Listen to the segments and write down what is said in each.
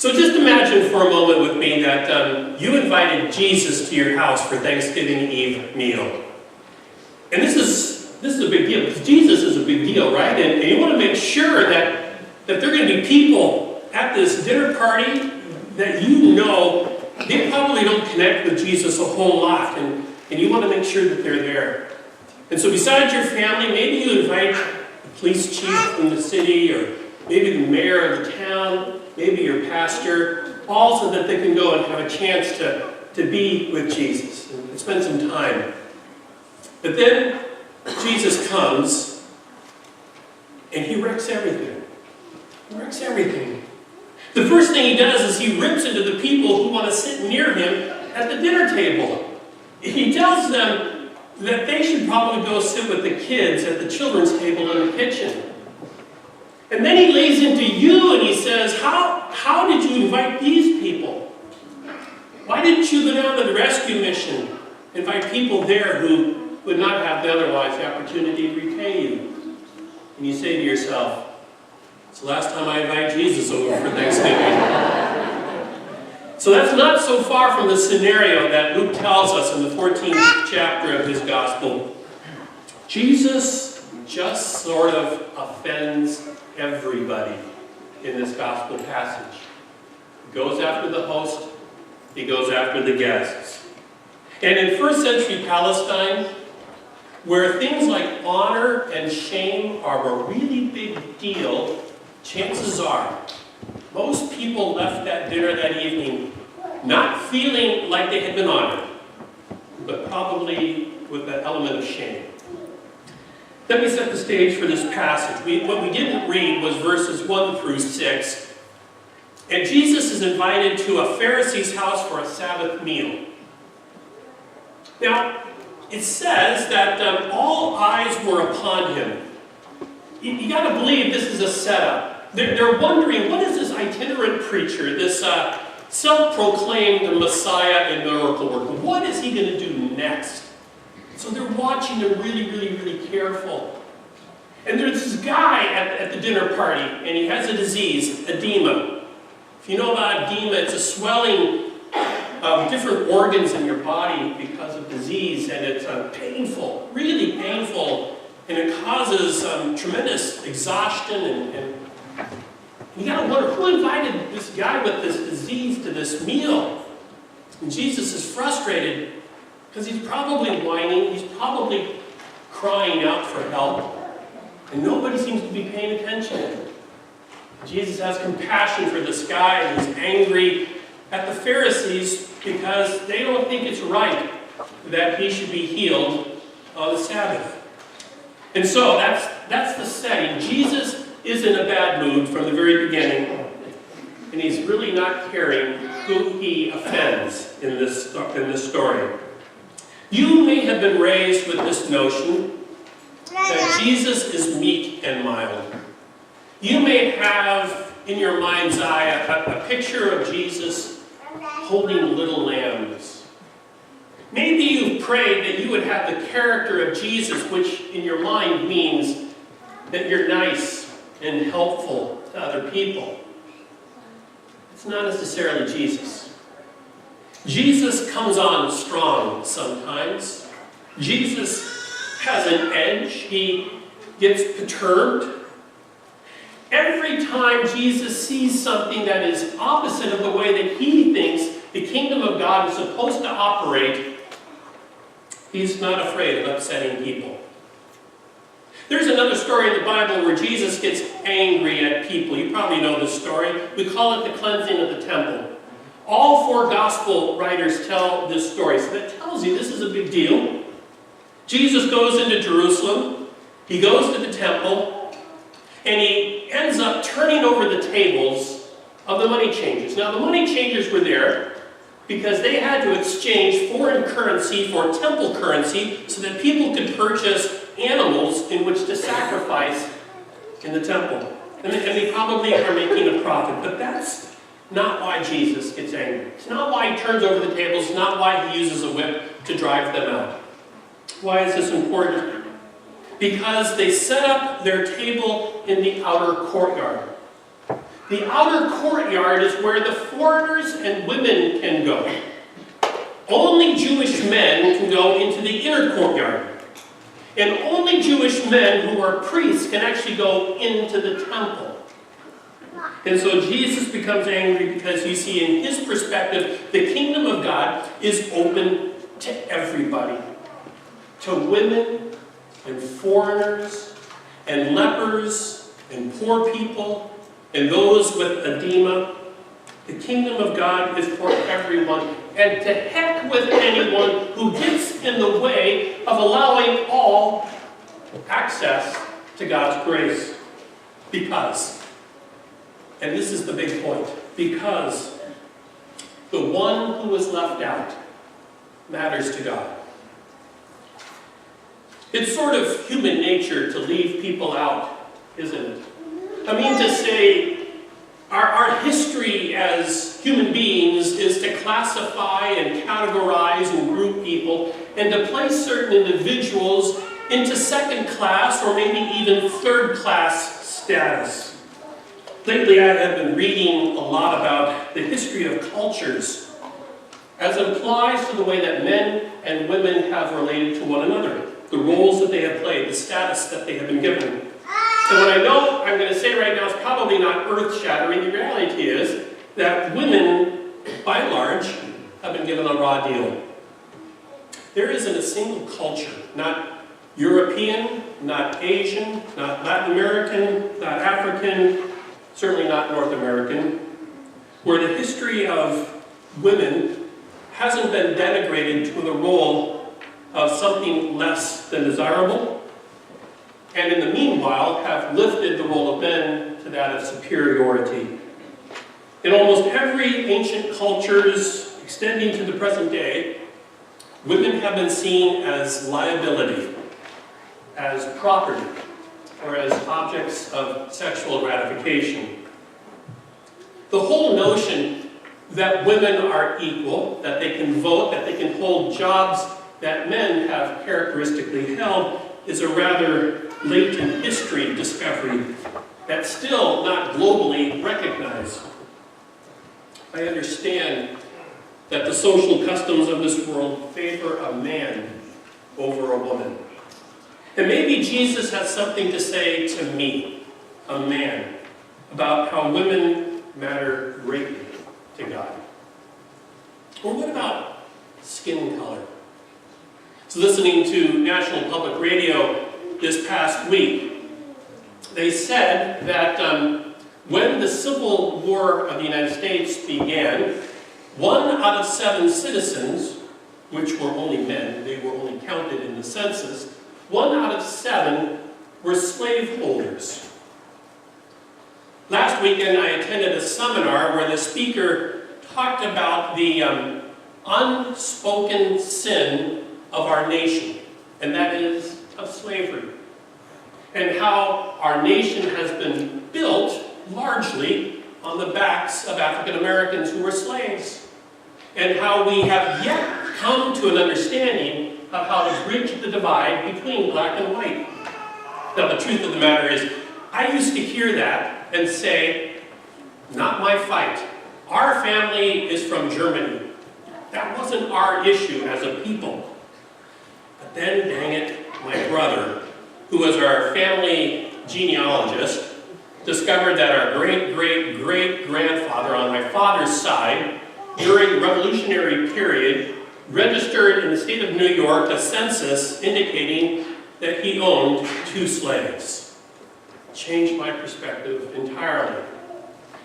So just imagine for a moment with me that you invited Jesus to your house for Thanksgiving Eve meal. And this is a big deal, because Jesus is a big deal, right? And you want to make sure that there are going to be people at this dinner party that you know they probably don't connect with Jesus a whole lot, and you want to make sure that they're there. And so besides your family, maybe you invite the police chief from the city, or maybe the mayor of the town, maybe your pastor, all so that they can go and have a chance to be with Jesus and spend some time. But then Jesus comes and he wrecks everything. He wrecks everything. The first thing he does is he rips into the people who want to sit near him at the dinner table. He tells them that they should probably go sit with the kids at the children's table in the kitchen. And then he lays into you and he says, how did you invite these people? Why didn't you go down to the rescue mission, invite people there who would not have otherwise the opportunity to repay you? And you say to yourself, it's the last time I invite Jesus over for Thanksgiving. So that's not so far from the scenario that Luke tells us in the 14th chapter of his gospel. Jesus just sort of offends everybody in this gospel passage. He goes after the host, he goes after the guests. And in first century Palestine, where things like honor and shame are a really big deal, chances are most people left that dinner that evening not feeling like they had been honored, but probably with that element of shame. Let me set the stage for this passage. What we didn't read was verses 1 through 6. And Jesus is invited to a Pharisee's house for a Sabbath meal. Now, it says that all eyes were upon him. You got to believe this is a setup. They're wondering, what is this itinerant preacher, this self-proclaimed Messiah and miracle worker? What is he going to do next? So they're watching him really, really, really careful. And there's this guy at the dinner party, and he has a disease, edema. If you know about edema, it's a swelling of different organs in your body because of disease, and it's painful, really painful, and it causes tremendous exhaustion. And you got to wonder, who invited this guy with this disease to this meal? And Jesus is frustrated because he's probably whining, he's probably crying out for help, and nobody seems to be paying attention. Jesus has compassion for this guy, and he's angry at the Pharisees because they don't think it's right that he should be healed on the Sabbath. And so that's the setting. Jesus is in a bad mood from the very beginning, and he's really not caring who he offends in this story. You may have been raised with this notion that Jesus is meek and mild. You may have in your mind's eye a picture of Jesus holding little lambs. Maybe you've prayed that you would have the character of Jesus, which in your mind means that you're nice and helpful to other people. It's not necessarily Jesus. Jesus comes on strong sometimes. Jesus has an edge. He gets perturbed. Every time Jesus sees something that is opposite of the way that he thinks the kingdom of God is supposed to operate, he's not afraid of upsetting people. There's another story in the Bible where Jesus gets angry at people. You probably know this story. We call it the cleansing of the temple. All four gospel writers tell this story. So that tells you this is a big deal. Jesus goes into Jerusalem. He goes to the temple. And he ends up turning over the tables of the money changers. Now, the money changers were there because they had to exchange foreign currency for temple currency so that people could purchase animals in which to sacrifice in the temple. And they probably are making a profit. But that's not why Jesus gets angry. It's not why he turns over the tables. It's not why he uses a whip to drive them out. Why is this important? Because they set up their table in the outer courtyard. The outer courtyard is where the foreigners and women can go. Only Jewish men can go into the inner courtyard. And only Jewish men who are priests can actually go into the temple. And so Jesus becomes angry because you see, in his perspective, the kingdom of God is open to everybody. To women and foreigners and lepers and poor people and those with edema. The kingdom of God is for everyone. And to heck with anyone who gets in the way of allowing all access to God's grace. Because, and this is the big point, because the one who is left out matters to God. It's sort of human nature to leave people out, isn't it? I mean to say, our history as human beings is to classify and categorize and group people and to place certain individuals into second class or maybe even third class status. Lately I have been reading a lot about the history of cultures as it applies to the way that men and women have related to one another, the roles that they have played, the status that they have been given. And what I know I'm going to say right now is probably not earth-shattering. The reality is that women, by and large, have been given a raw deal. There isn't a single culture, not European, not Asian, not Latin American, not African, certainly not North American, where the history of women hasn't been denigrated to the role of something less than desirable, and in the meanwhile have lifted the role of men to that of superiority. In almost every ancient cultures extending to the present day, women have been seen as liability, as property, or as objects of sexual gratification. The whole notion that women are equal, that they can vote, that they can hold jobs that men have characteristically held, is a rather late in history discovery that's still not globally recognized. I understand that the social customs of this world favor a man over a woman. And maybe Jesus has something to say to me, a man, about how women matter greatly to God. Or what about skin color? So listening to National Public Radio this past week, they said that when the Civil War of the United States began, 1 out of 7 citizens, which were only men, they were only counted in the census, 1 out of 7 were slaveholders. Last weekend I attended a seminar where the speaker talked about the unspoken sin of our nation, and that is of slavery. And how our nation has been built largely on the backs of African Americans who were slaves. And how we have yet come to an understanding of how to bridge the divide between black and white. Now the truth of the matter is, I used to hear that and say, not my fight. Our family is from Germany. That wasn't our issue as a people. But then, dang it, my brother, who was our family genealogist, discovered that our great-great-great-grandfather on my father's side, during the Revolutionary period, registered in the state of New York a census indicating that he owned 2 slaves. Changed my perspective entirely.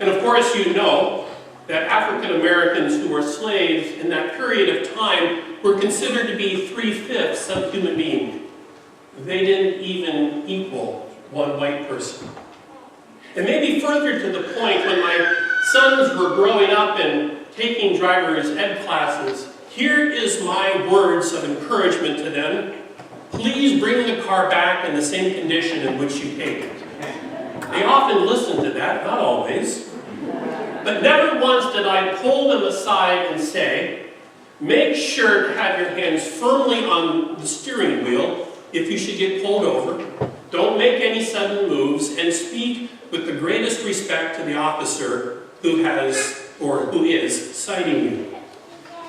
And of course you know that African Americans who were slaves in that period of time were considered to be 3/5 of human being. They didn't even equal one white person. And maybe further to the point, when my sons were growing up and taking driver's ed classes, here is my words of encouragement to them. Please bring the car back in the same condition in which you take it. They often listen to that, not always. But never once did I pull them aside and say, make sure to have your hands firmly on the steering wheel if you should get pulled over. Don't make any sudden moves, and speak with the greatest respect to the officer who has or who is citing you.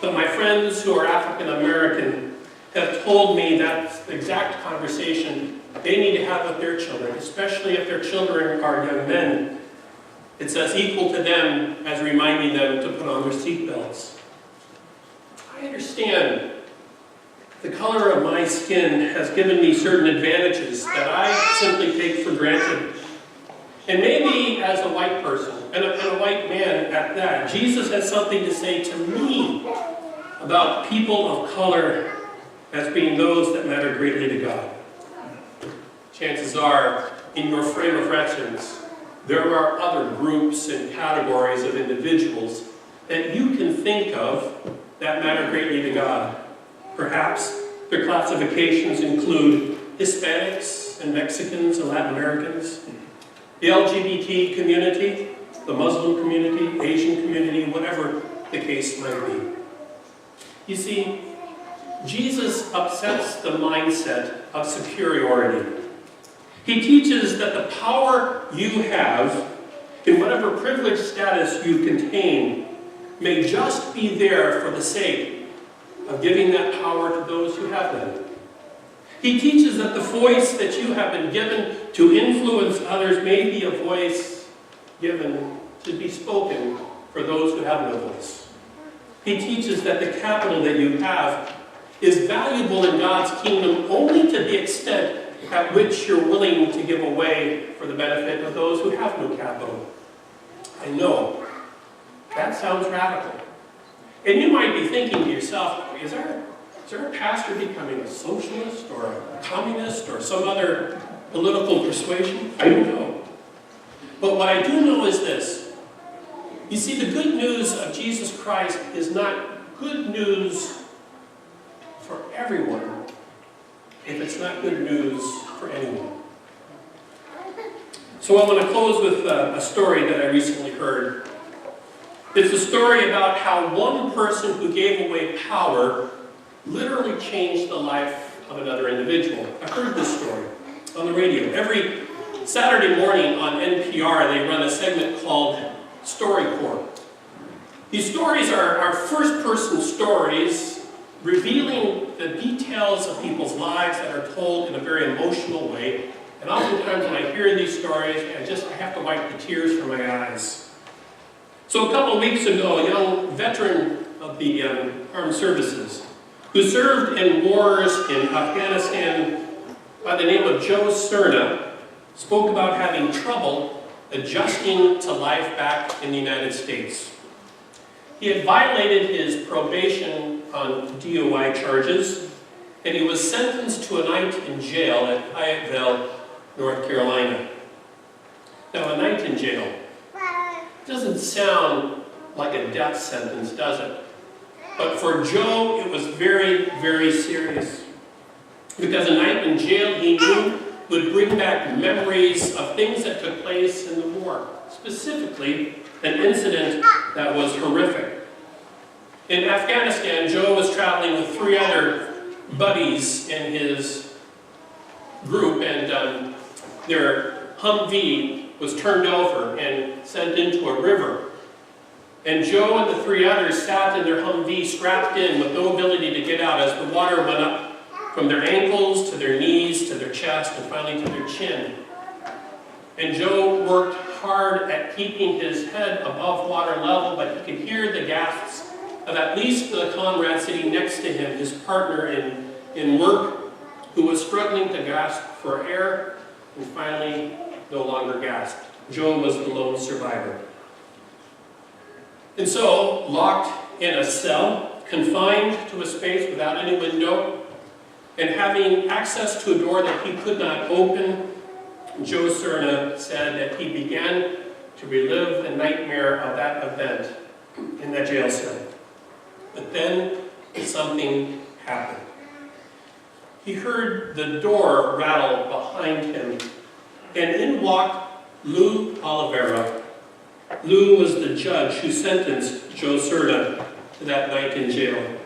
But my friends who are African American have told me that exact conversation they need to have with their children, especially if their children are young men. It's as equal to them as reminding them to put on their seatbelts. I understand the color of my skin has given me certain advantages that I simply take for granted. And maybe as a white person, and a white man at that, Jesus has something to say to me about people of color as being those that matter greatly to God. Chances are, in your frame of reference, there are other groups and categories of individuals that you can think of that matter greatly to God. Perhaps their classifications include Hispanics and Mexicans and Latin Americans, the LGBT community, the Muslim community, Asian community, whatever the case might be. You see, Jesus upsets the mindset of superiority. He teaches that the power you have, in whatever privileged status you contain, may just be there for the sake of giving that power to those who have none. He teaches that the voice that you have been given to influence others may be a voice given to be spoken for those who have no voice. He teaches that the capital that you have is valuable in God's kingdom only to the extent at which you're willing to give away for the benefit of those who have no capital. I know, that sounds radical. And you might be thinking to yourself, is there a pastor becoming a socialist or a communist or some other political persuasion? I don't know. But what I do know is this. You see, the good news of Jesus Christ is not good news for everyone if it's not good news for anyone. So I want to close with a story that I recently heard. It's a story about how one person who gave away power literally changed the life of another individual. I've heard this story on the radio. Every Saturday morning on NPR, they run a segment called StoryCorps. These stories are first-person stories revealing the details of people's lives that are told in a very emotional way. And oftentimes when I hear these stories, I have to wipe the tears from my eyes. So a couple of weeks ago, a young veteran of the armed services who served in wars in Afghanistan by the name of Joe Cerna spoke about having trouble adjusting to life back in the United States. He had violated his probation on DUI charges, and he was sentenced to a night in jail at Fayetteville, North Carolina. Now, a night in jail doesn't sound like a death sentence, does it? But for Joe, it was very, very serious. Because a night in jail, he knew, would bring back memories of things that took place in the war. Specifically, an incident that was horrific. In Afghanistan, Joe was traveling with 3 other buddies in his group, and their Humvee was turned over and sent into a river. And Joe and the 3 others sat in their Humvee strapped in with no ability to get out as the water went up from their ankles to their knees to their chest and finally to their chin. And Joe worked hard at keeping his head above water level, but he could hear the gasps of at least the comrade sitting next to him, his partner in work, who was struggling to gasp for air and finally no longer gasped. Joe was the lone survivor. And so, locked in a cell, confined to a space without any window, and having access to a door that he could not open, Joe Cerna said that he began to relive the nightmare of that event in that jail cell. But then something happened. He heard the door rattle behind him, and in walked Lou Oliveira. Lou was the judge who sentenced Joe Cerna to that night in jail.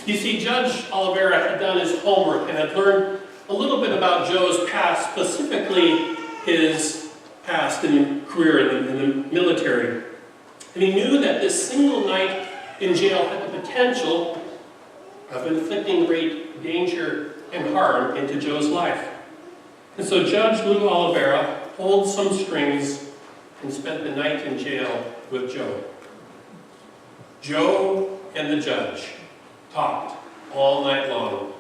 You see, Judge Oliveira had done his homework and had learned a little bit about Joe's past, specifically his past and career in the military. And he knew that this single night in jail had the potential of inflicting great danger and harm into Joe's life. And so Judge Lou Oliveira pulled some strings and spent the night in jail with Joe. Joe and the judge talked all night long.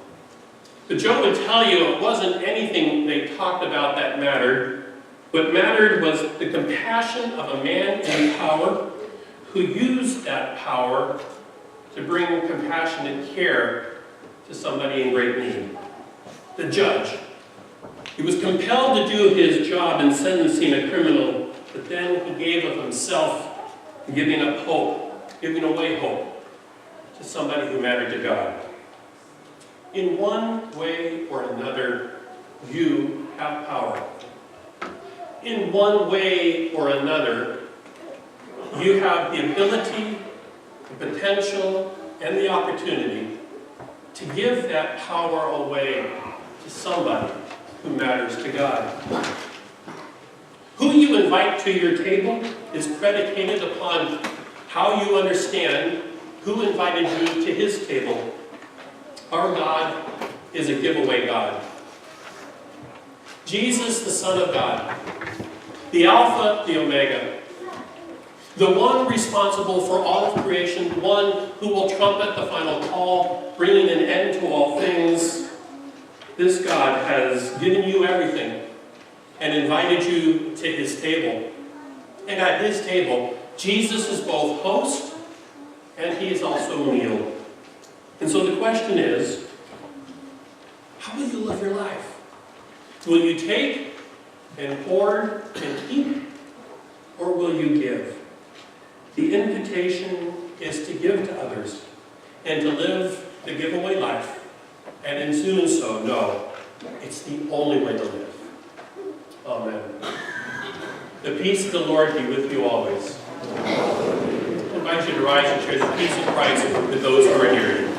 But Joe would tell you it wasn't anything they talked about that mattered. What mattered was the compassion of a man in power who used that power to bring compassionate care to somebody in great need. The judge. He was compelled to do his job in sentencing a criminal, but then he gave of himself, giving up hope, giving away hope to somebody who mattered to God. In one way or another, you have power. In one way or another, you have the ability, the potential, and the opportunity to give that power away to somebody who matters to God. Who you invite to your table is predicated upon how you understand who invited you to his table. Our God is a giveaway God. Jesus, the Son of God, the Alpha, the Omega, the one responsible for all of creation, the one who will trumpet the final call, bringing an end to all things. This God has given you everything and invited you to his table. And at his table, Jesus is both host and he is also meal. And so the question is, how will you live your life? Will you take and hoard and keep, or will you give? The invitation is to give to others and to live the giveaway life. And in doing so, know it's the only way to live. Amen. The peace of the Lord be with you always. I invite you to rise and share the peace of Christ with those who are near you.